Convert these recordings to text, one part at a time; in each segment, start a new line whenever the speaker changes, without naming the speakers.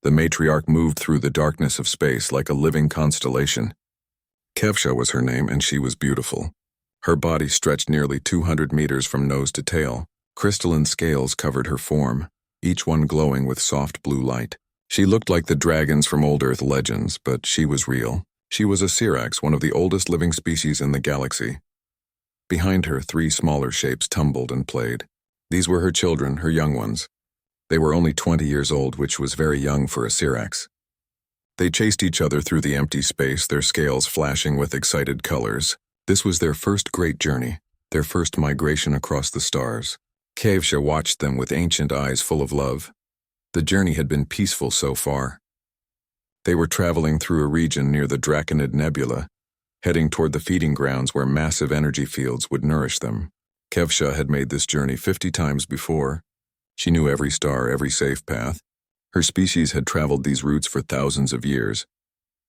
The matriarch moved through the darkness of space like a living constellation. Kevsha was her name, and she was beautiful. Her body stretched nearly 200 meters from nose to tail. Crystalline scales covered her form, each one glowing with soft blue light. She looked like the dragons from old Earth legends, but she was real. She was a Syrax, one of the oldest living species in the galaxy. Behind her, 3 smaller shapes tumbled and played. These were her children, her young ones. They were only 20 years old, which was very young for a Syrax. They chased each other through the empty space, their scales flashing with excited colors. This was their first great journey, their first migration across the stars. Kevsha watched them with ancient eyes full of love. The journey had been peaceful so far. They were traveling through a region near the Draconid Nebula, heading toward the feeding grounds where massive energy fields would nourish them. Kevsha had made this journey 50 times before. She knew every star, every safe path. Her species had traveled these routes for thousands of years.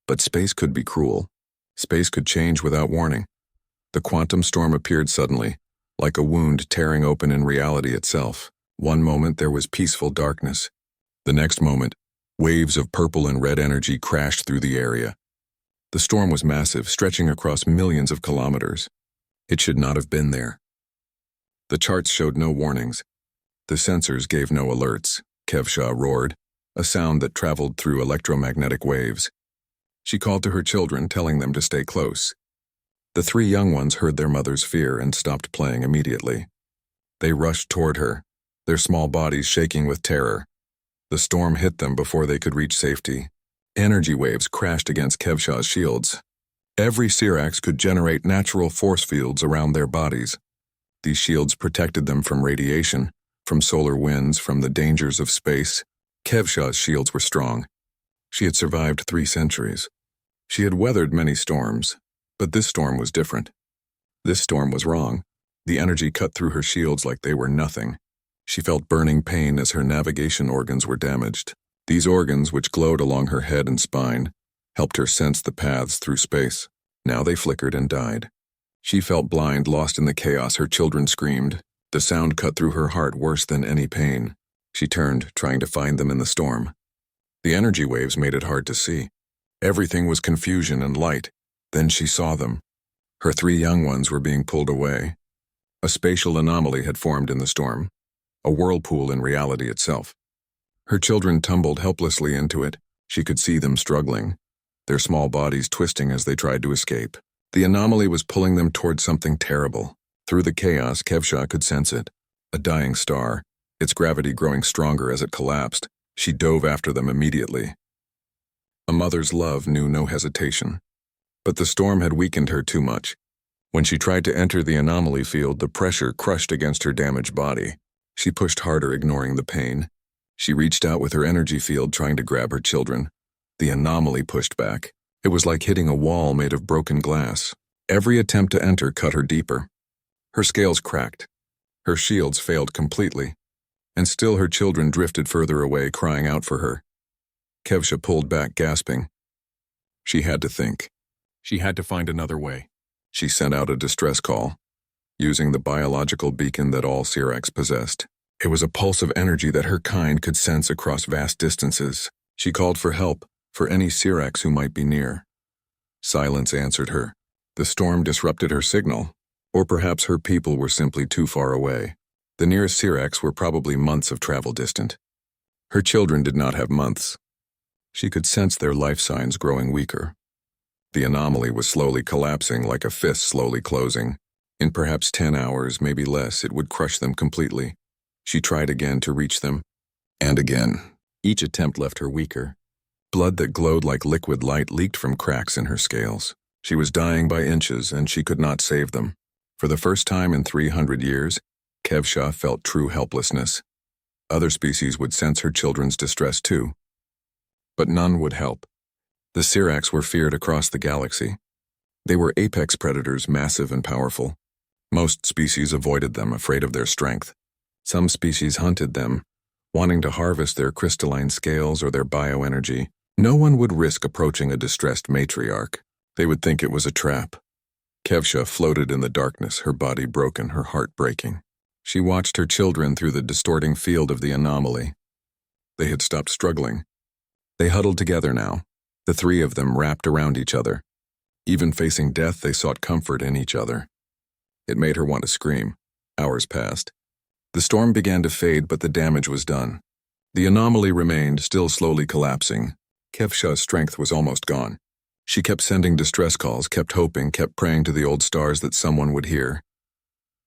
But space could be cruel. Space could change without warning. The quantum storm appeared suddenly, like a wound tearing open in reality itself. One moment there was peaceful darkness. The next moment, waves of purple and red energy crashed through the area. The storm was massive, stretching across millions of kilometers. It should not have been there. The charts showed no warnings. The sensors gave no alerts. Kevsha roared, a sound that traveled through electromagnetic waves. She called to her children, telling them to stay close. The 3 young ones heard their mother's fear and stopped playing immediately. They rushed toward her, their small bodies shaking with terror. The storm hit them before they could reach safety. Energy waves crashed against Kevsha's shields. Every Syrax could generate natural force fields around their bodies. These shields protected them from radiation, from solar winds, from the dangers of space. Kevsha's shields were strong. She had survived 3 centuries. She had weathered many storms, but this storm was different. This storm was wrong. The energy cut through her shields like they were nothing. She felt burning pain as her navigation organs were damaged. These organs, which glowed along her head and spine, helped her sense the paths through space. Now they flickered and died. She felt blind, lost in the chaos. Her children screamed. The sound cut through her heart worse than any pain. She turned, trying to find them in the storm. The energy waves made it hard to see. Everything was confusion and light. Then she saw them. Her 3 young ones were being pulled away. A spatial anomaly had formed in the storm, a whirlpool in reality itself. Her children tumbled helplessly into it. She could see them struggling, their small bodies twisting as they tried to escape. The anomaly was pulling them toward something terrible. Through the chaos, Kevsha could sense it. A dying star, its gravity growing stronger as it collapsed. She dove after them immediately. A mother's love knew no hesitation. But the storm had weakened her too much. When she tried to enter the anomaly field, the pressure crushed against her damaged body. She pushed harder, ignoring the pain. She reached out with her energy field, trying to grab her children. The anomaly pushed back. It was like hitting a wall made of broken glass. Every attempt to enter cut her deeper. Her scales cracked. Her shields failed completely. And still her children drifted further away, crying out for her. Kevsha pulled back, gasping. She had to think. She had to find another way. She sent out a distress call, using the biological beacon that all Syrax possessed. It was a pulse of energy that her kind could sense across vast distances. She called for help, for any Syrax who might be near. Silence answered her. The storm disrupted her signal, or perhaps her people were simply too far away. The nearest Syrax were probably months of travel distant. Her children did not have months. She could sense their life signs growing weaker. The anomaly was slowly collapsing, like a fist slowly closing. In perhaps 10 hours, maybe less, it would crush them completely. She tried again to reach them, and again. Each attempt left her weaker. Blood that glowed like liquid light leaked from cracks in her scales. She was dying by inches, and she could not save them. For the first time in 300 years, Kevsha felt true helplessness. Other species would sense her children's distress too. But none would help. The Syrax were feared across the galaxy. They were apex predators, massive and powerful. Most species avoided them, afraid of their strength. Some species hunted them, wanting to harvest their crystalline scales or their bioenergy. No one would risk approaching a distressed matriarch. They would think it was a trap. Kevsha floated in the darkness, her body broken, her heart breaking. She watched her children through the distorting field of the anomaly. They had stopped struggling. They huddled together now, the three of them wrapped around each other. Even facing death, they sought comfort in each other. It made her want to scream. Hours passed. The storm began to fade, but the damage was done. The anomaly remained, still slowly collapsing. Kevsha's strength was almost gone. She kept sending distress calls, kept hoping, kept praying to the old stars that someone would hear.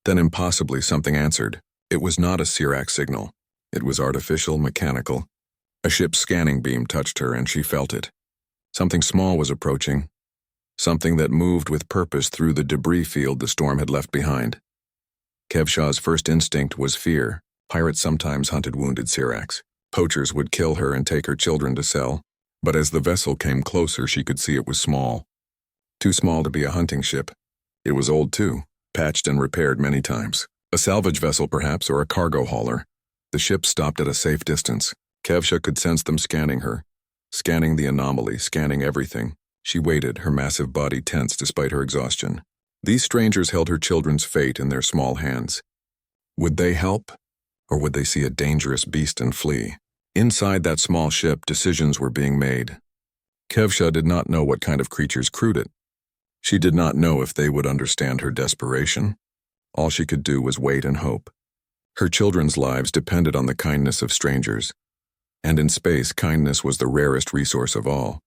Then impossibly something answered. It was not a Sirac signal. It was artificial, mechanical. A ship's scanning beam touched her and she felt it. Something small was approaching. Something that moved with purpose through the debris field the storm had left behind. Kevsha's first instinct was fear. Pirates sometimes hunted wounded Siracs. Poachers would kill her and take her children to sell. But as the vessel came closer, she could see it was small. Too small to be a hunting ship. It was old too, patched and repaired many times. A salvage vessel perhaps, or a cargo hauler. The ship stopped at a safe distance. Kevsha could sense them scanning her. Scanning the anomaly, scanning everything. She waited, her massive body tense despite her exhaustion. These strangers held her children's fate in their small hands. Would they help? Or would they see a dangerous beast and flee? Inside that small ship, decisions were being made. Kevsha did not know what kind of creatures crewed it. She did not know if they would understand her desperation. All she could do was wait and hope. Her children's lives depended on the kindness of strangers. And in space, kindness was the rarest resource of all.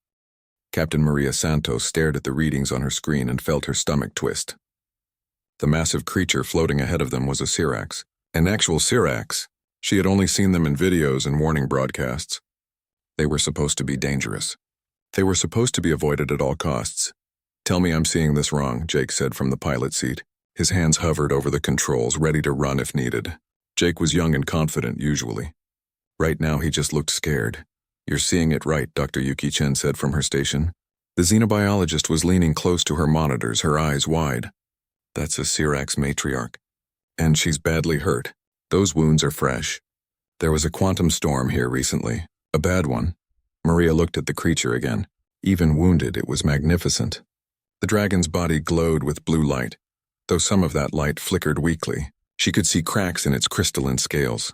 Captain Maria Santos stared at the readings on her screen and felt her stomach twist. The massive creature floating ahead of them was a Sirax. An actual Sirax. She had only seen them in videos and warning broadcasts. They were supposed to be dangerous. They were supposed to be avoided at all costs. "Tell me I'm seeing this wrong," Jake said from the pilot seat. His hands hovered over the controls, ready to run if needed. Jake was young and confident, usually. Right now, he just looked scared. "You're seeing it right," Dr. Yuki Chen said from her station. The xenobiologist was leaning close to her monitors, her eyes wide. "That's a Sirax matriarch. And she's badly hurt. Those wounds are fresh. There was a quantum storm here recently. A bad one." Maria looked at the creature again. Even wounded, it was magnificent. The dragon's body glowed with blue light. Though some of that light flickered weakly, she could see cracks in its crystalline scales,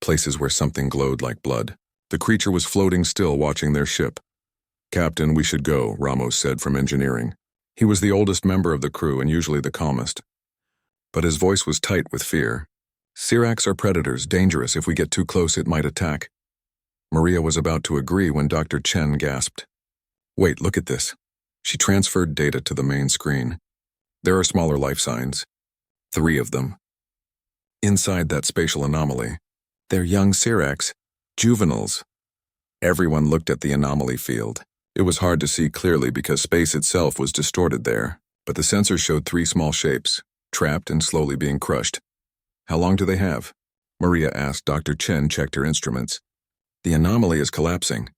places where something glowed like blood. The creature was floating still, watching their ship. "Captain, we should go," Ramos said from engineering. He was the oldest member of the crew and usually the calmest. But his voice was tight with fear. "Siracs are predators, dangerous. If we get too close, it might attack." Maria was about to agree when Dr. Chen gasped. "Wait, look at this." She transferred data to the main screen. There are smaller life signs. 3 of them. Inside that spatial anomaly. They're young Siracs. Juveniles. Everyone looked at the anomaly field. It was hard to see clearly because space itself was distorted there, but the sensors showed 3 small shapes, trapped and slowly being crushed. "How long do they have?" Maria asked. Dr. Chen checked her instruments. "The anomaly is collapsing.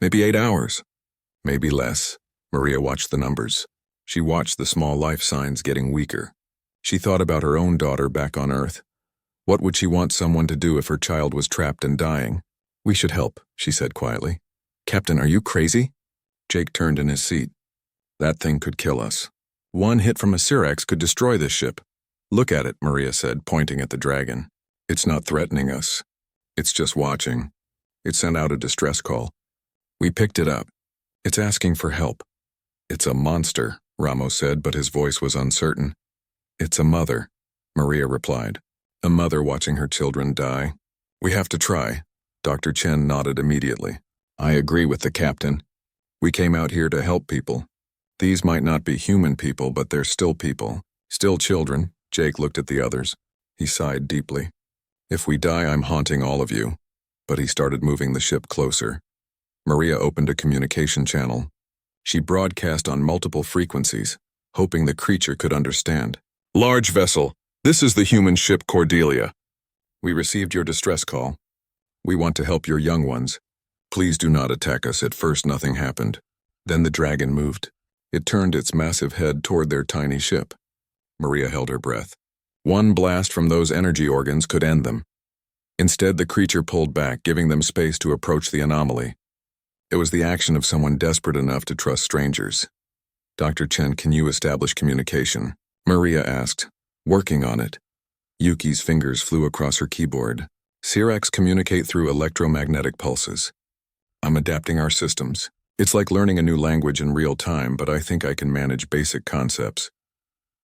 Maybe 8 hours. Maybe less." Maria watched the numbers. She watched the small life signs getting weaker. She thought about her own daughter back on Earth. What would she want someone to do if her child was trapped and dying? "We should help," she said quietly. "Captain, are you crazy?" Jake turned in his seat. "That thing could kill us. One hit from a Sirax could destroy this ship." "Look at it," Maria said, pointing at the dragon. "It's not threatening us. It's just watching." It sent out a distress call. We picked it up. "It's asking for help." "It's a monster," Ramos said, but his voice was uncertain. "It's a mother," Maria replied. "A mother watching her children die. We have to try." Dr. Chen nodded immediately. "I agree with the captain. We came out here to help people. These might not be human people, but they're still people. Still children." Jake looked at the others. He sighed deeply. "If we die, I'm haunting all of you." But he started moving the ship closer. Maria opened a communication channel. She broadcast on multiple frequencies, hoping the creature could understand. "Large vessel, this is the human ship Cordelia. We received your distress call. We want to help your young ones. Please do not attack us." At first nothing happened. Then the dragon moved. It turned its massive head toward their tiny ship. Maria held her breath. One blast from those energy organs could end them. Instead, the creature pulled back, giving them space to approach the anomaly. It was the action of someone desperate enough to trust strangers. "Dr. Chen, can you establish communication?" Maria asked. "Working on it." Yuki's fingers flew across her keyboard. "Siracs communicate through electromagnetic pulses. I'm adapting our systems. It's like learning a new language in real time, but I think I can manage basic concepts.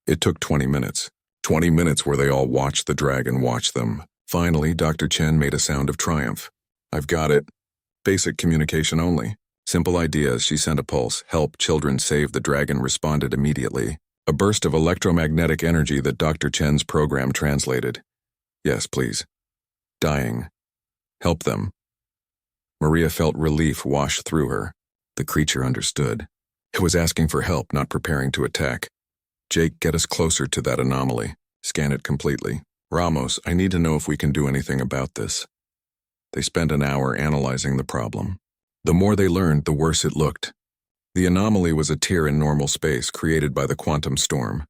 It took 20 minutes. 20 minutes where they all watched the dragon watch them. Finally, Dr. Chen made a sound of triumph. I've got it. Basic communication only. Simple ideas. She sent a pulse. Help, children, save. The dragon responded immediately. A burst of electromagnetic energy that Dr. Chen's program translated. Yes, please. Dying. Help them. Maria felt relief wash through her. The creature understood. It was asking for help, not preparing to attack. Jake, get us closer to that anomaly. Scan it completely. Ramos, I need to know if we can do anything about this. They spent an hour analyzing the problem. The more they learned, the worse it looked. The anomaly was a tear in normal space created by the quantum storm.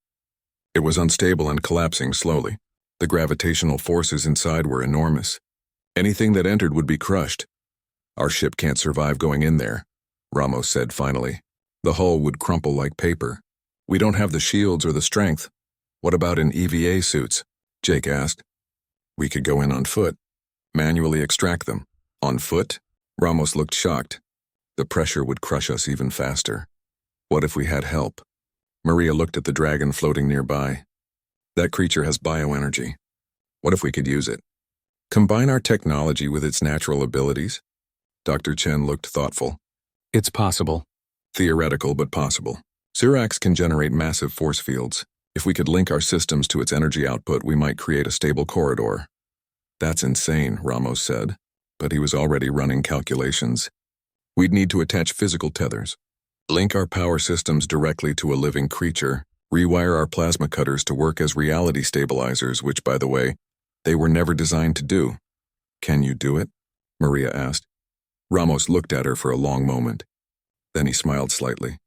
It was unstable and collapsing slowly. The gravitational forces inside were enormous. Anything that entered would be crushed. Our ship can't survive going in there, Ramos said finally. The hull would crumple like paper. We don't have the shields or the strength. What about in EVA suits? Jake asked. We could go in on foot. Manually extract them. On foot? Ramos looked shocked. The pressure would crush us even faster. What if we had help? Maria looked at the dragon floating nearby. That creature has bioenergy. What if we could use it? Combine our technology with its natural abilities? Dr. Chen looked thoughtful.
It's possible.
Theoretical, but possible. Syrax can generate massive force fields. If we could link our systems to its energy output, we might create a stable corridor. That's insane, Ramos said, but he was already running calculations. We'd need to attach physical tethers, link our power systems directly to a living creature, rewire our plasma cutters to work as reality stabilizers, which, by the way, they were never designed to do. Can you do it? Maria asked. Ramos looked at her for a long moment. Then he smiled slightly.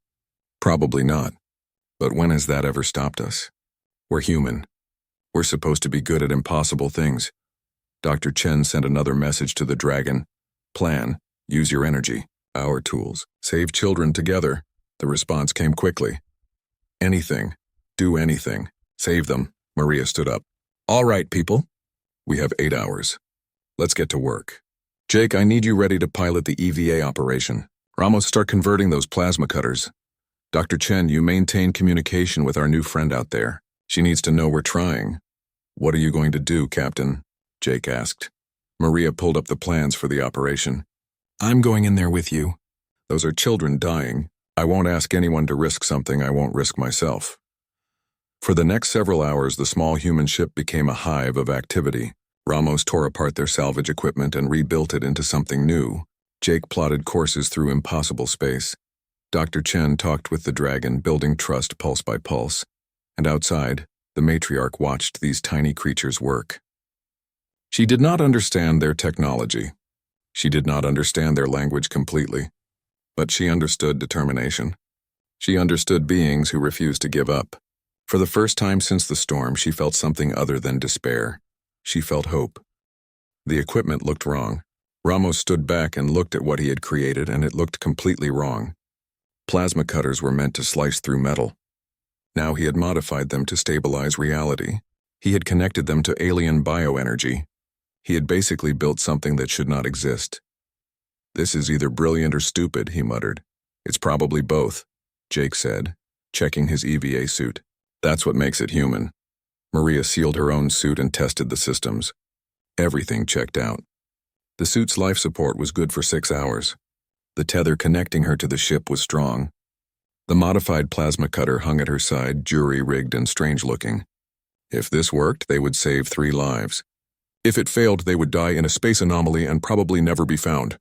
Probably not. But when has that ever stopped us? We're human. We're supposed to be good at impossible things. Dr. Chen sent another message to the dragon. Plan. Use your energy. Our tools. Save children together. The response came quickly. Anything. Do anything. Save them. Maria stood up. All right, people. We have 8 hours. Let's get to work. Jake, I need you ready to pilot the EVA operation. Ramos, start converting those plasma cutters. Dr. Chen, you maintain communication with our new friend out there. She needs to know we're trying. What are you going to do, Captain? Jake asked. Maria pulled up the plans for the operation. I'm going in there with you. Those are children dying. I won't ask anyone to risk something I won't risk myself. For the next several hours, the small human ship became a hive of activity. Ramos tore apart their salvage equipment and rebuilt it into something new. Jake plotted courses through impossible space. Dr. Chen talked with the dragon, building trust pulse by pulse. And outside, the matriarch watched these tiny creatures work. She did not understand their technology. She did not understand their language completely. But she understood determination. She understood beings who refused to give up. For the first time since the storm, she felt something other than despair. She felt hope. The equipment looked wrong. Ramos stood back and looked at what he had created, and it looked completely wrong. Plasma cutters were meant to slice through metal. Now he had modified them to stabilize reality. He had connected them to alien bioenergy. He had basically built something that should not exist. This is either brilliant or stupid, he muttered. It's probably both, Jake said, checking his EVA suit. That's what makes it human. Maria sealed her own suit and tested the systems. Everything checked out. The suit's life support was good for 6 hours. The tether connecting her to the ship was strong. The modified plasma cutter hung at her side, jury-rigged and strange-looking. If this worked, they would save 3 lives. If it failed, they would die in a space anomaly and probably never be found.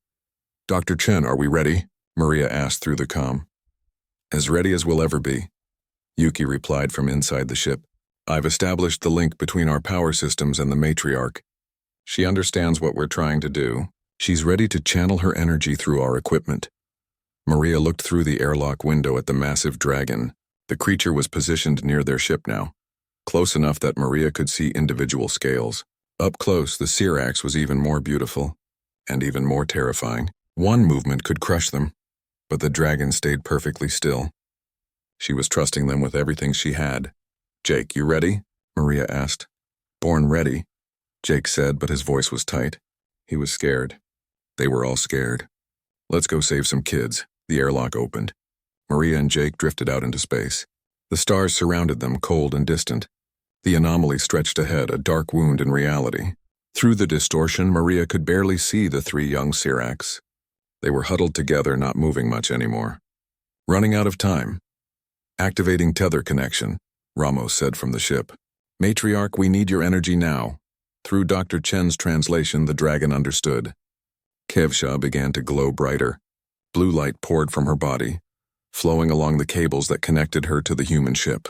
Dr. Chen, are we ready? Maria asked through the comm. As ready as we'll ever be. Yuki replied from inside the ship. I've established the link between our power systems and the matriarch. She understands what we're trying to do. She's ready to channel her energy through our equipment. Maria looked through the airlock window at the massive dragon. The creature was positioned near their ship now, close enough that Maria could see individual scales. Up close, the Syrax was even more beautiful, and even more terrifying. One movement could crush them, but the dragon stayed perfectly still. She was trusting them with everything she had. Jake, you ready? Maria asked. Born ready, Jake said, but his voice was tight. He was scared. They were all scared. Let's go save some kids. The airlock opened. Maria and Jake drifted out into space. The stars surrounded them, cold and distant. The anomaly stretched ahead, a dark wound in reality. Through the distortion, Maria could barely see the three young Siracs. They were huddled together, not moving much anymore. Running out of time. Activating tether connection, Ramos said from the ship. Matriarch, we need your energy now. Through Dr. Chen's translation, the dragon understood. Kevsha began to glow brighter. Blue light poured from her body, flowing along the cables that connected her to the human ship.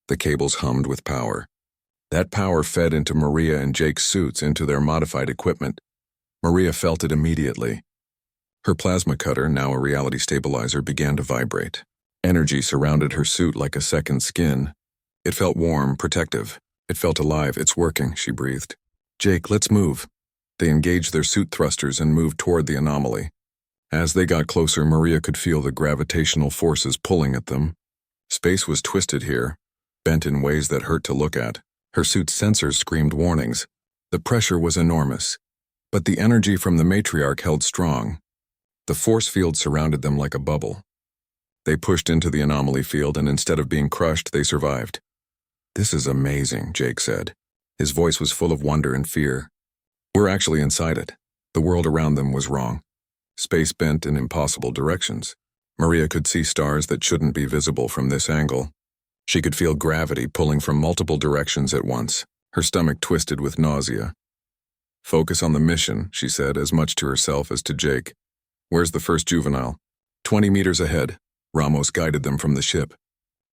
The cables hummed with power. That power fed into Maria and Jake's suits, into their modified equipment. Maria felt it immediately. Her plasma cutter, now a reality stabilizer, began to vibrate. Energy surrounded her suit like a second skin. It felt warm, protective. It felt alive. It's working, she breathed. Jake, let's move. They engaged their suit thrusters and moved toward the anomaly. As they got closer, Maria could feel the gravitational forces pulling at them. Space was twisted here, bent in ways that hurt to look at. Her suit's sensors screamed warnings. The pressure was enormous, but the energy from the matriarch held strong. The force field surrounded them like a bubble. They pushed into the anomaly field, and instead of being crushed, they survived. This is amazing, Jake said. His voice was full of wonder and fear. We're actually inside it. The world around them was wrong. Space bent in impossible directions. Maria could see stars that shouldn't be visible from this angle. She could feel gravity pulling from multiple directions at once. Her stomach twisted with nausea. Focus on the mission, she said, as much to herself as to Jake. Where's the first juvenile? 20 meters ahead. Ramos guided them from the ship.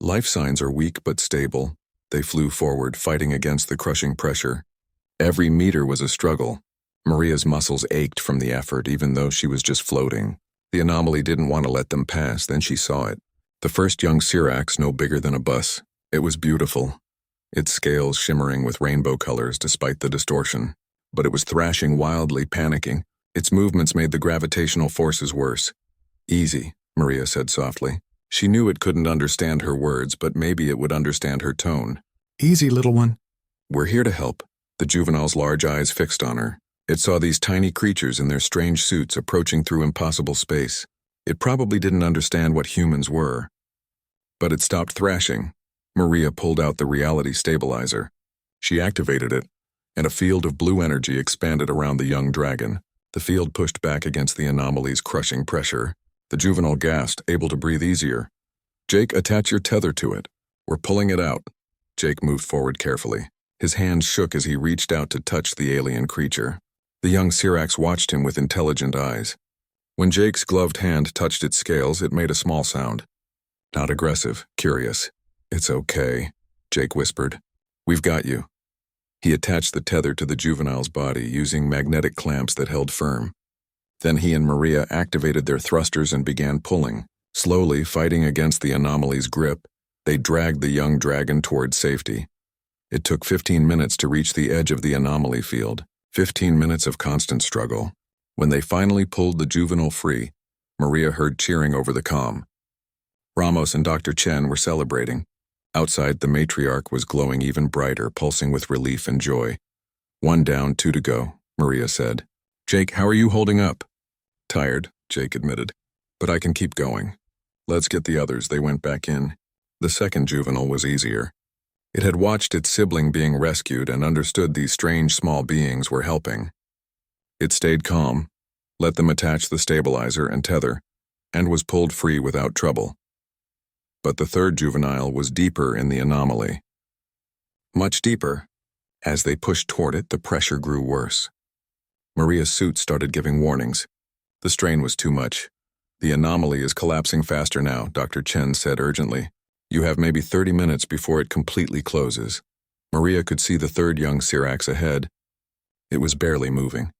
Life signs are weak but stable. They flew forward, fighting against the crushing pressure. Every meter was a struggle. Maria's muscles ached from the effort, even though she was just floating. The anomaly didn't want to let them pass, then she saw it. The first young Sirax, no bigger than a bus. It was beautiful, its scales shimmering with rainbow colors despite the distortion. But it was thrashing wildly, panicking. Its movements made the gravitational forces worse. Easy, Maria said softly. She knew it couldn't understand her words, but maybe it would understand her tone. Easy, little one. We're here to help. The juvenile's large eyes fixed on her. It saw these tiny creatures in their strange suits approaching through impossible space. It probably didn't understand what humans were. But it stopped thrashing. Maria pulled out the reality stabilizer. She activated it, and a field of blue energy expanded around the young dragon. The field pushed back against the anomaly's crushing pressure. The juvenile gasped, able to breathe easier. Jake, attach your tether to it. We're pulling it out. Jake moved forward carefully. His hands shook as he reached out to touch the alien creature. The young Sirax watched him with intelligent eyes. When Jake's gloved hand touched its scales, it made a small sound. Not aggressive, curious. It's okay, Jake whispered. We've got you. He attached the tether to the juvenile's body using magnetic clamps that held firm. Then he and Maria activated their thrusters and began pulling. Slowly, fighting against the anomaly's grip, they dragged the young dragon toward safety. It took 15 minutes to reach the edge of the anomaly field. 15 minutes of constant struggle. When they finally pulled the juvenile free, Maria heard cheering over the comm. Ramos and Dr. Chen were celebrating. Outside, the matriarch was glowing even brighter, pulsing with relief and joy. 1 down, 2 to go, Maria said. Jake, how are you holding up? Tired, Jake admitted. But I can keep going. Let's get the others. They went back in. The second juvenile was easier. It had watched its sibling being rescued and understood these strange small beings were helping. It stayed calm, let them attach the stabilizer and tether, and was pulled free without trouble. But the third juvenile was deeper in the anomaly. Much deeper. As they pushed toward it, the pressure grew worse. Maria's suit started giving warnings. The strain was too much. The anomaly is collapsing faster now, Dr. Chen said urgently. You have maybe 30 minutes before it completely closes. Maria could see the third young Sirax ahead. It was barely moving.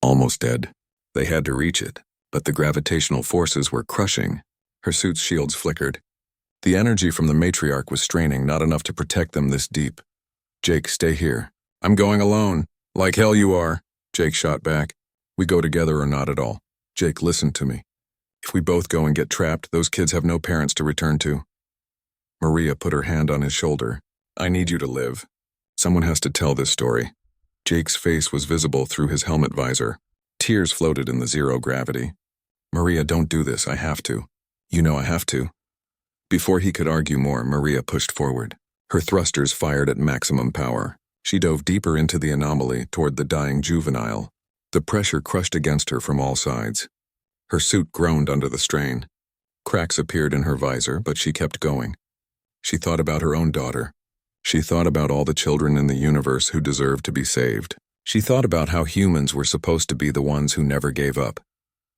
Almost dead. They had to reach it, but the gravitational forces were crushing. Her suit's shields flickered. The energy from the matriarch was straining, not enough to protect them this deep. Jake, stay here. I'm going alone. Like hell you are, Jake shot back. We go together or not at all. Jake, listen to me. If we both go and get trapped, those kids have no parents to return to. Maria put her hand on his shoulder. I need you to live. Someone has to tell this story. Jake's face was visible through his helmet visor. Tears floated in the zero gravity. Maria, don't do this, I have to. You know I have to. Before he could argue more, Maria pushed forward. Her thrusters fired at maximum power. She dove deeper into the anomaly toward the dying juvenile. The pressure crushed against her from all sides. Her suit groaned under the strain. Cracks appeared in her visor, but she kept going. She thought about her own daughter. She thought about all the children in the universe who deserved to be saved. She thought about how humans were supposed to be the ones who never gave up.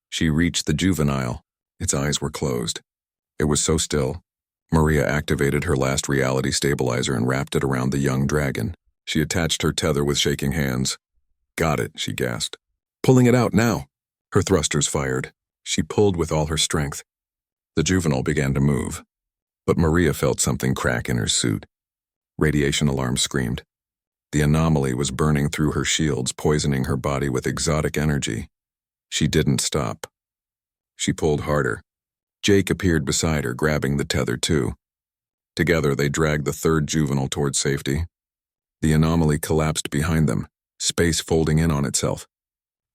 She reached the juvenile. Its eyes were closed. It was so still. Maria activated her last reality stabilizer and wrapped it around the young dragon. She attached her tether with shaking hands. Got it, she gasped. Pulling it out now. Her thrusters fired. She pulled with all her strength. The juvenile began to move. But Maria felt something crack in her suit. Radiation alarms screamed. The anomaly was burning through her shields, poisoning her body with exotic energy. She didn't stop. She pulled harder. Jake appeared beside her, grabbing the tether too. Together they dragged the third juvenile toward safety. The anomaly collapsed behind them, space folding in on itself.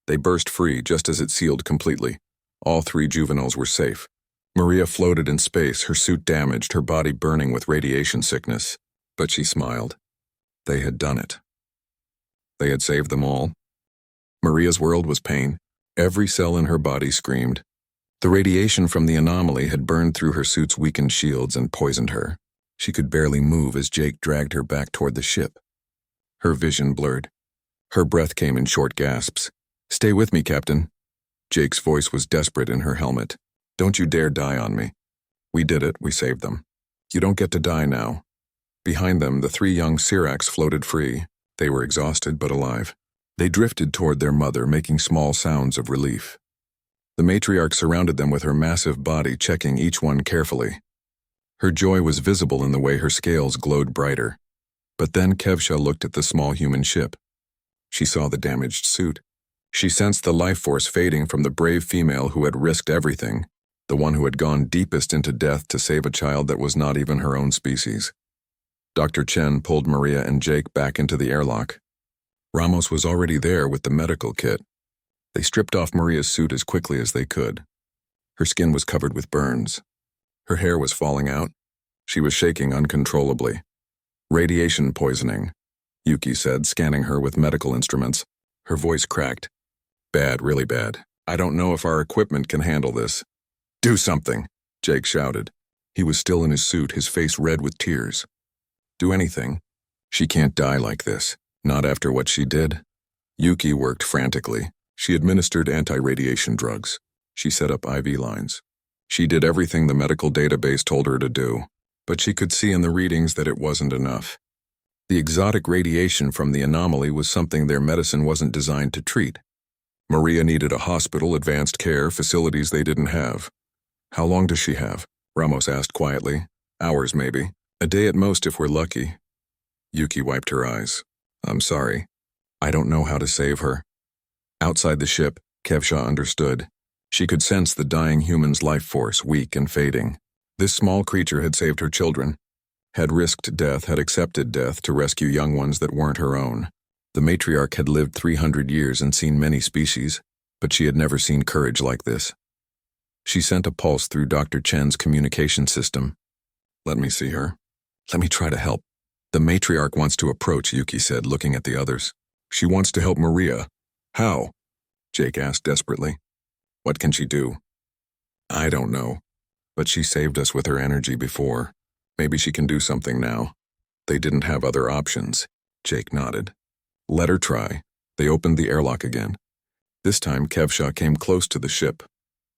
They burst free just as it sealed completely. All three juveniles were safe. Maria floated in space, her suit damaged, her body burning with radiation sickness. But she smiled. They had done it. They had saved them all. Maria's world was pain. Every cell in her body screamed. The radiation from the anomaly had burned through her suit's weakened shields and poisoned her. She could barely move as Jake dragged her back toward the ship. Her vision blurred. Her breath came in short gasps. Stay with me, Captain. Jake's voice was desperate in her helmet. Don't you dare die on me. We did it, we saved them. You don't get to die now. Behind them, the three young Siracs floated free. They were exhausted but alive. They drifted toward their mother, making small sounds of relief. The matriarch surrounded them with her massive body, checking each one carefully. Her joy was visible in the way her scales glowed brighter. But then Kevsha looked at the small human ship. She saw the damaged suit. She sensed the life force fading from the brave female who had risked everything, the one who had gone deepest into death to save a child that was not even her own species. Dr. Chen pulled Maria and Jake back into the airlock. Ramos was already there with the medical kit. They stripped off Maria's suit as quickly as they could. Her skin was covered with burns. Her hair was falling out. She was shaking uncontrollably. Radiation poisoning, Yuki said, scanning her with medical instruments. Her voice cracked. Bad, really bad. I don't know if our equipment can handle this. Do something, Jake shouted. He was still in his suit, his face red with tears. Do anything. She can't die like this, not after what she did. Yuki worked frantically. She administered anti-radiation drugs. She set up IV lines. She did everything the medical database told her to do, but she could see in the readings that it wasn't enough. The exotic radiation from the anomaly was something their medicine wasn't designed to treat. Maria needed a hospital, advanced care, facilities they didn't have. How long does she have? Ramos asked quietly. Hours, maybe. A day at most if we're lucky. Yuki wiped her eyes. I'm sorry. I don't know how to save her. Outside the ship, Kevsha understood. She could sense the dying human's life force, weak and fading. This small creature had saved her children, had risked death, had accepted death to rescue young ones that weren't her own. The matriarch had lived 300 years and seen many species, but she had never seen courage like this. She sent a pulse through Dr. Chen's communication system. Let me see her. Let me try to help. The matriarch wants to approach, Yuki said, looking at the others. She wants to help Maria. How? Jake asked desperately. What can she do? I don't know. But she saved us with her energy before. Maybe she can do something now. They didn't have other options. Jake nodded. Let her try. They opened the airlock again. This time Kevsha came close to the ship.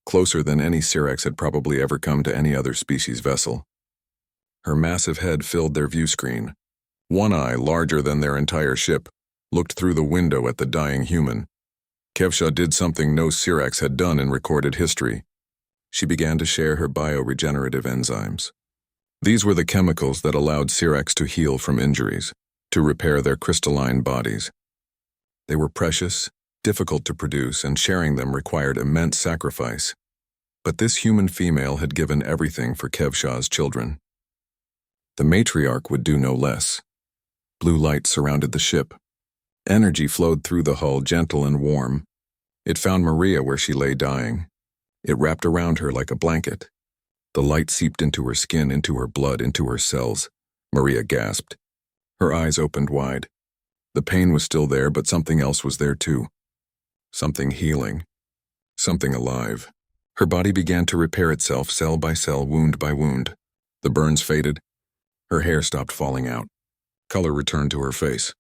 Closer than any Syrax had probably ever come to any other species vessel. Her massive head filled their view screen. One eye, larger than their entire ship, looked through the window at the dying human. Kevsha did something no Syrax had done in recorded history. She began to share her bioregenerative enzymes. These were the chemicals that allowed Syrax to heal from injuries, to repair their crystalline bodies. They were precious, difficult to produce, and sharing them required immense sacrifice. But this human female had given everything for Kevsha's children. The matriarch would do no less. Blue light surrounded the ship. Energy flowed through the hull, gentle and warm. It found Maria where she lay dying. It wrapped around her like a blanket. The light seeped into her skin, into her blood, into her cells. Maria gasped. Her eyes opened wide. The pain was still there, but something else was there too. Something healing. Something alive. Her body began to repair itself, cell by cell, wound by wound. The burns faded. Her hair stopped falling out. Color returned to her face.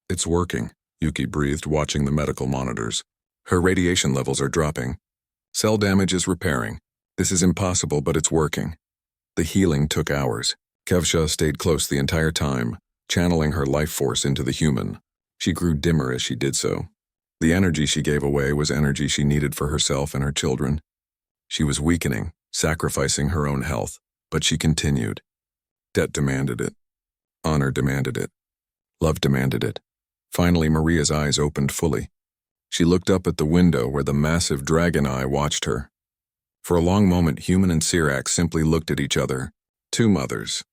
It's working, Yuki breathed, watching the medical monitors. Her radiation levels are dropping. Cell damage is repairing. This is impossible, but it's working. The healing took hours. Kevsha stayed close the entire time, channeling her life force into the human. She grew dimmer as she did so. The energy she gave away was energy she needed for herself and her children. She was weakening, sacrificing her own health, but she continued. Debt demanded it. Honor demanded it. Love demanded it. Finally, Maria's eyes opened fully. She looked up at the window where the massive dragon eye watched her. For a long moment, Human and Sirac simply looked at each other. Two mothers.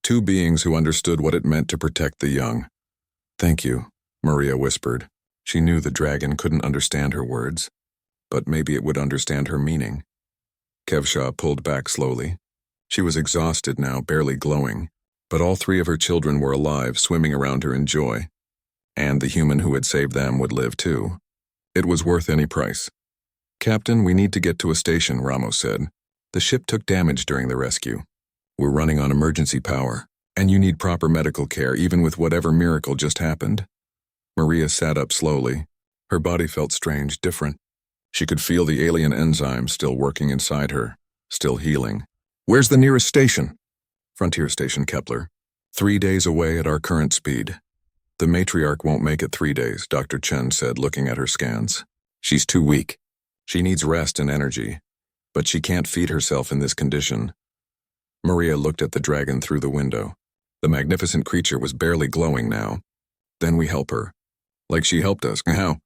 Two beings who understood what it meant to protect the young. Thank you, Maria whispered. She knew the dragon couldn't understand her words, but maybe it would understand her meaning. Kevsha pulled back slowly. She was exhausted now, barely glowing, but all three of her children were alive, swimming around her in joy. And the human who had saved them would live too. It was worth any price. Captain, we need to get to a station, Ramos said. The ship took damage during the rescue. We're running on emergency power, and you need proper medical care even with whatever miracle just happened. Maria sat up slowly. Her body felt strange, different. She could feel the alien enzymes still working inside her, still healing. Where's the nearest station? Frontier Station, Kepler. 3 days away at our current speed. The matriarch won't make it 3 days, Dr. Chen said, looking at her scans. She's too weak. She needs rest and energy, but she can't feed herself in this condition. Maria looked at the dragon through the window. The magnificent creature was barely glowing now. Then we help her. Like she helped us. How?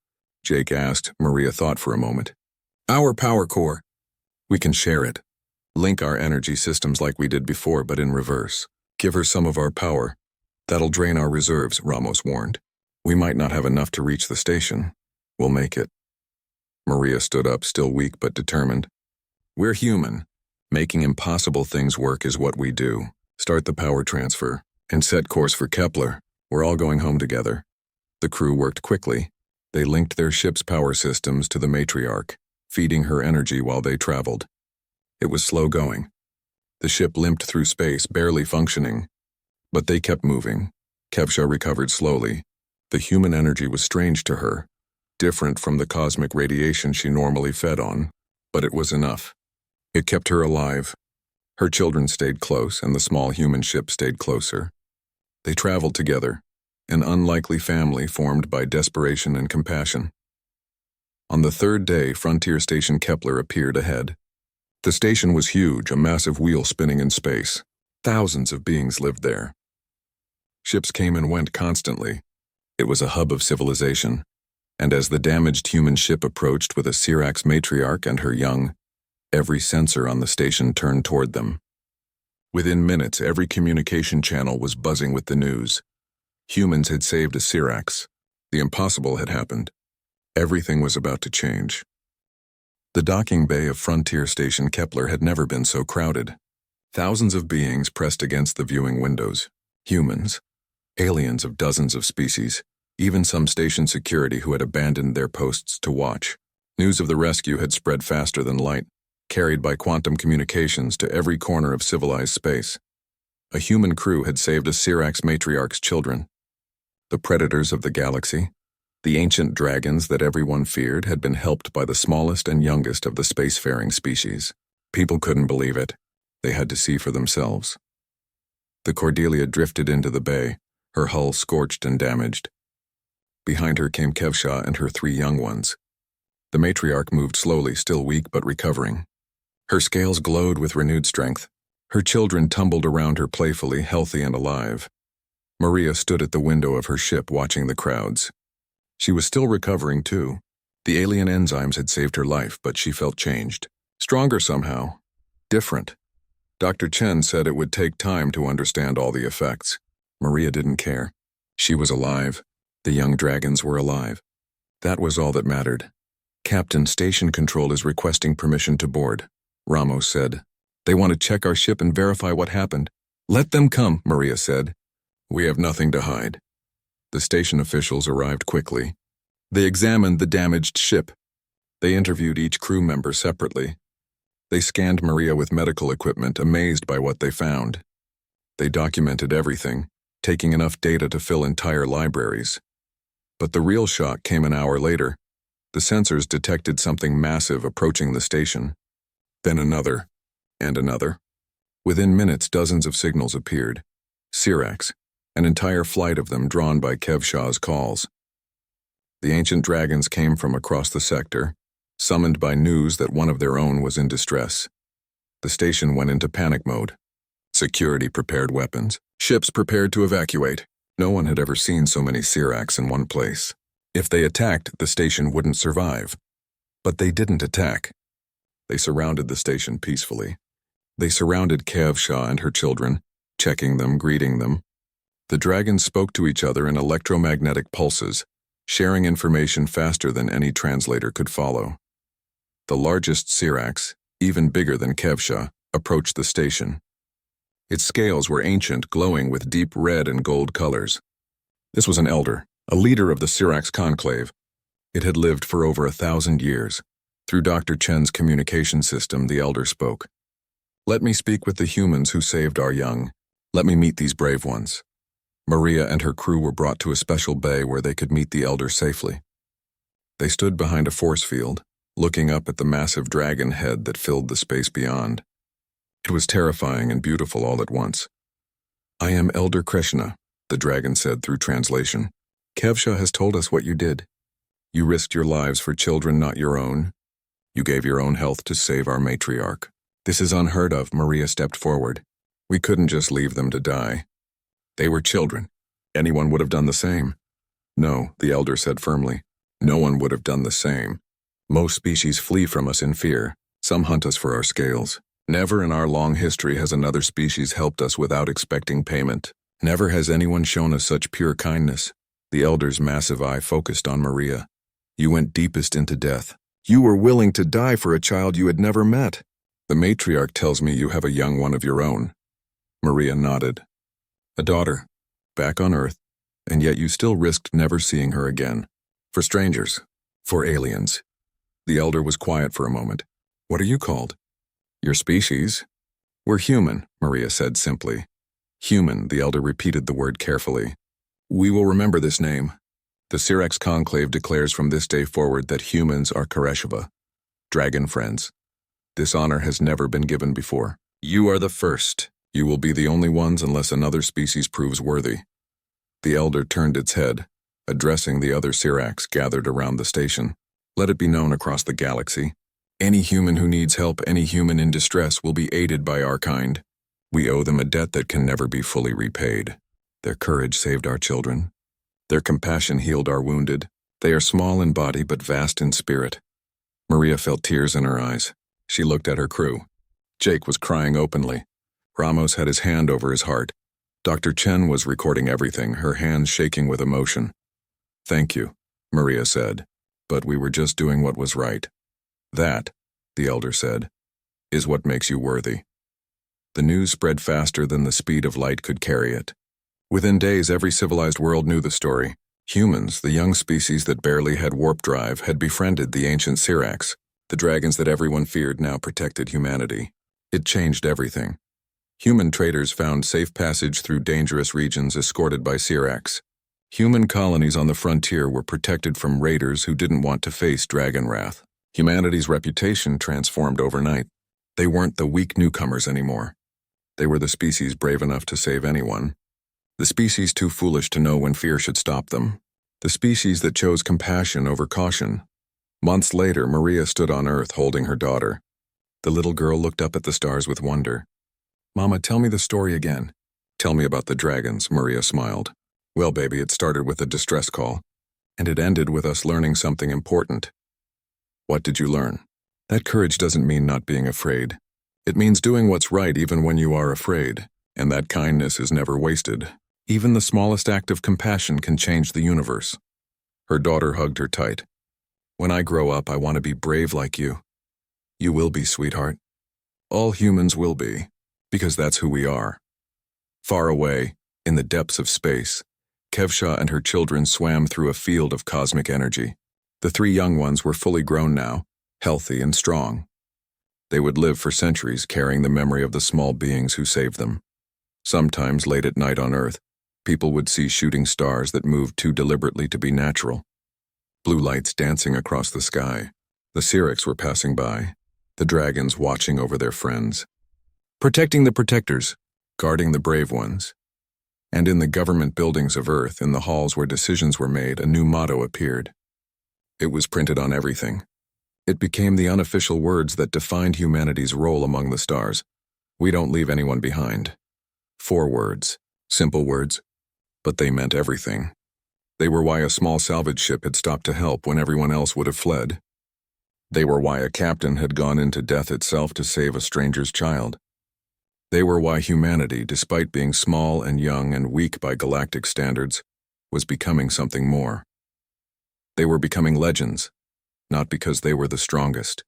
Jake asked. Maria thought for a moment. Our power core. We can share it. Link our energy systems like we did before, but in reverse. Give her some of our power. That'll drain our reserves, Ramos warned. We might not have enough to reach the station. We'll make it. Maria stood up, still weak but determined. We're human. Making impossible things work is what we do. Start the power transfer and set course for Kepler. We're all going home together. The crew worked quickly. They linked their ship's power systems to the matriarch, feeding her energy while they traveled. It was slow going. The ship limped through space, barely functioning. But they kept moving. Kevsha recovered slowly. The human energy was strange to her, different from the cosmic radiation she normally fed on, but it was enough. It kept her alive. Her children stayed close, and the small human ship stayed closer. They traveled together, an unlikely family formed by desperation and compassion. On the third day, Frontier Station Kepler appeared ahead. The station was huge, a massive wheel spinning in space. Thousands of beings lived there. Ships came and went constantly. It was a hub of civilization, and as the damaged human ship approached with a Sirax matriarch and her young, every sensor on the station turned toward them. Within minutes, every communication channel was buzzing with the news. Humans had saved a Sirax. The impossible had happened. Everything was about to change. The docking bay of Frontier Station Kepler had never been so crowded. Thousands of beings pressed against the viewing windows. Humans, aliens of dozens of species, even some station security who had abandoned their posts to watch. News of the rescue had spread faster than light, carried by quantum communications to every corner of civilized space. A human crew had saved a Sirax matriarch's children. The predators of the galaxy, the ancient dragons that everyone feared, had been helped by the smallest and youngest of the spacefaring species. People couldn't believe it. They had to see for themselves. The Cordelia drifted into the bay, her hull scorched and damaged. Behind her came Kevsha and her 3 young ones. The matriarch moved slowly, still weak but recovering. Her scales glowed with renewed strength. Her children tumbled around her playfully, healthy and alive. Maria stood at the window of her ship watching the crowds. She was still recovering too. The alien enzymes had saved her life, but she felt changed. Stronger somehow. Different. Dr. Chen said it would take time to understand all the effects. Maria didn't care. She was alive. The young dragons were alive. That was all that mattered. Captain, Station Control is requesting permission to board, Ramos said. They want to check our ship and verify what happened. Let them come, Maria said. We have nothing to hide. The station officials arrived quickly. They examined the damaged ship. They interviewed each crew member separately. They scanned Maria with medical equipment, amazed by what they found. They documented everything, taking enough data to fill entire libraries. But the real shock came an hour later. The sensors detected something massive approaching the station. Then another, and another. Within minutes, dozens of signals appeared. Siracs, an entire flight of them drawn by Kevshaw's calls. The ancient dragons came from across the sector, summoned by news that one of their own was in distress. The station went into panic mode. Security prepared weapons. Ships prepared to evacuate. No one had ever seen so many Siracs in one place. If they attacked, the station wouldn't survive. But they didn't attack. They surrounded the station peacefully. They surrounded Kevshaw and her children, checking them, greeting them. The dragons spoke to each other in electromagnetic pulses, sharing information faster than any translator could follow. The largest Siracs, even bigger than Kevshaw, approached the station. Its scales were ancient, glowing with deep red and gold colors. This was an elder, a leader of the Siracs conclave. It had lived for over 1,000 years. Through Dr. Chen's communication system, the elder spoke. Let me speak with the humans who saved our young. Let me meet these brave ones. Maria and her crew were brought to a special bay where they could meet the elder safely. They stood behind a force field, looking up at the massive dragon head that filled the space beyond. It was terrifying and beautiful all at once. I am Elder Krishna, the dragon said through translation. Kevshaw has told us what you did. You risked your lives for children not your own. You gave your own health to save our matriarch. This is unheard of, Maria stepped forward. We couldn't just leave them to die. They were children. Anyone would have done the same. No, the elder said firmly. No one would have done the same. Most species flee from us in fear. Some hunt us for our scales. Never in our long history has another species helped us without expecting payment. Never has anyone shown us such pure kindness. The elder's massive eye focused on Maria. You went deepest into death. You were willing to die for a child you had never met. The matriarch tells me you have a young one of your own. Maria nodded. A daughter, back on Earth, and yet you still risked never seeing her again. For strangers, for aliens. The elder was quiet for a moment. What are you called? Your species? We're human, Maria said simply. Human, the elder repeated the word carefully. We will remember this name. The Siracs Conclave declares from this day forward that humans are Kareshva, dragon friends. This honor has never been given before. You are the first. You will be the only ones unless another species proves worthy. The elder turned its head, addressing the other Siracs gathered around the station. Let it be known across the galaxy. Any human who needs help, any human in distress will be aided by our kind. We owe them a debt that can never be fully repaid. Their courage saved our children. Their compassion healed our wounded. They are small in body but vast in spirit. Maria felt tears in her eyes. She looked at her crew. Jake was crying openly. Ramos had his hand over his heart. Dr. Chen was recording everything, her hands shaking with emotion. Thank you, Maria said, but we were just doing what was right. That, the elder said, is what makes you worthy. The news spread faster than the speed of light could carry it. Within days, every civilized world knew the story. Humans, the young species that barely had warp drive, had befriended the ancient Siracs. The dragons that everyone feared now protected humanity. It changed everything. Human traders found safe passage through dangerous regions escorted by Siracs. Human colonies on the frontier were protected from raiders who didn't want to face dragon wrath. Humanity's reputation transformed overnight. They weren't the weak newcomers anymore. They were the species brave enough to save anyone. The species too foolish to know when fear should stop them. The species that chose compassion over caution. Months later, Maria stood on Earth holding her daughter. The little girl looked up at the stars with wonder. Mama, tell me the story again. Tell me about the dragons, Maria smiled. Well, baby, it started with a distress call, and it ended with us learning something important. What did you learn? That courage doesn't mean not being afraid. It means doing what's right even when you are afraid, and that kindness is never wasted. Even the smallest act of compassion can change the universe. Her daughter hugged her tight. When I grow up, I want to be brave like you. You will be, sweetheart. All humans will be, because that's who we are. Far away, in the depths of space, Kevsha and her children swam through a field of cosmic energy. The three young ones were fully grown now, healthy and strong. They would live for centuries carrying the memory of the small beings who saved them. Sometimes, late at night on Earth, people would see shooting stars that moved too deliberately to be natural. Blue lights dancing across the sky. The Syrinx were passing by, the dragons watching over their friends. Protecting the protectors, guarding the brave ones. And in the government buildings of Earth, in the halls where decisions were made, a new motto appeared. It was printed on everything. It became the unofficial words that defined humanity's role among the stars. We don't leave anyone behind. 4 words, simple words, but they meant everything. They were why a small salvage ship had stopped to help when everyone else would have fled. They were why a captain had gone into death itself to save a stranger's child. They were why humanity, despite being small and young and weak by galactic standards, was becoming something more. They were becoming legends, not because they were the strongest,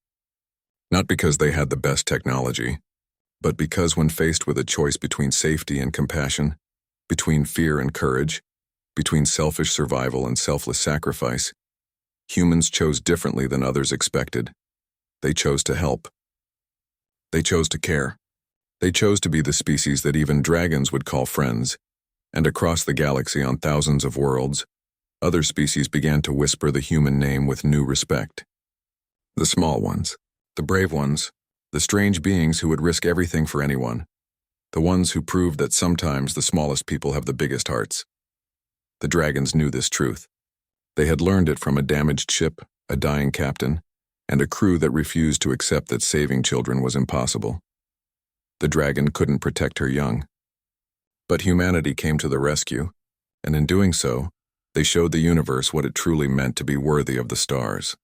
not because they had the best technology, but because when faced with a choice between safety and compassion, between fear and courage, between selfish survival and selfless sacrifice, humans chose differently than others expected. They chose to help. They chose to care. They chose to be the species that even dragons would call friends, and across the galaxy on thousands of worlds, other species began to whisper the human name with new respect. The small ones, the brave ones, the strange beings who would risk everything for anyone, the ones who proved that sometimes the smallest people have the biggest hearts. The dragons knew this truth. They had learned it from a damaged ship, a dying captain, and a crew that refused to accept that saving children was impossible. The dragon couldn't protect her young. But humanity came to the rescue, and in doing so, they showed the universe what it truly meant to be worthy of the stars.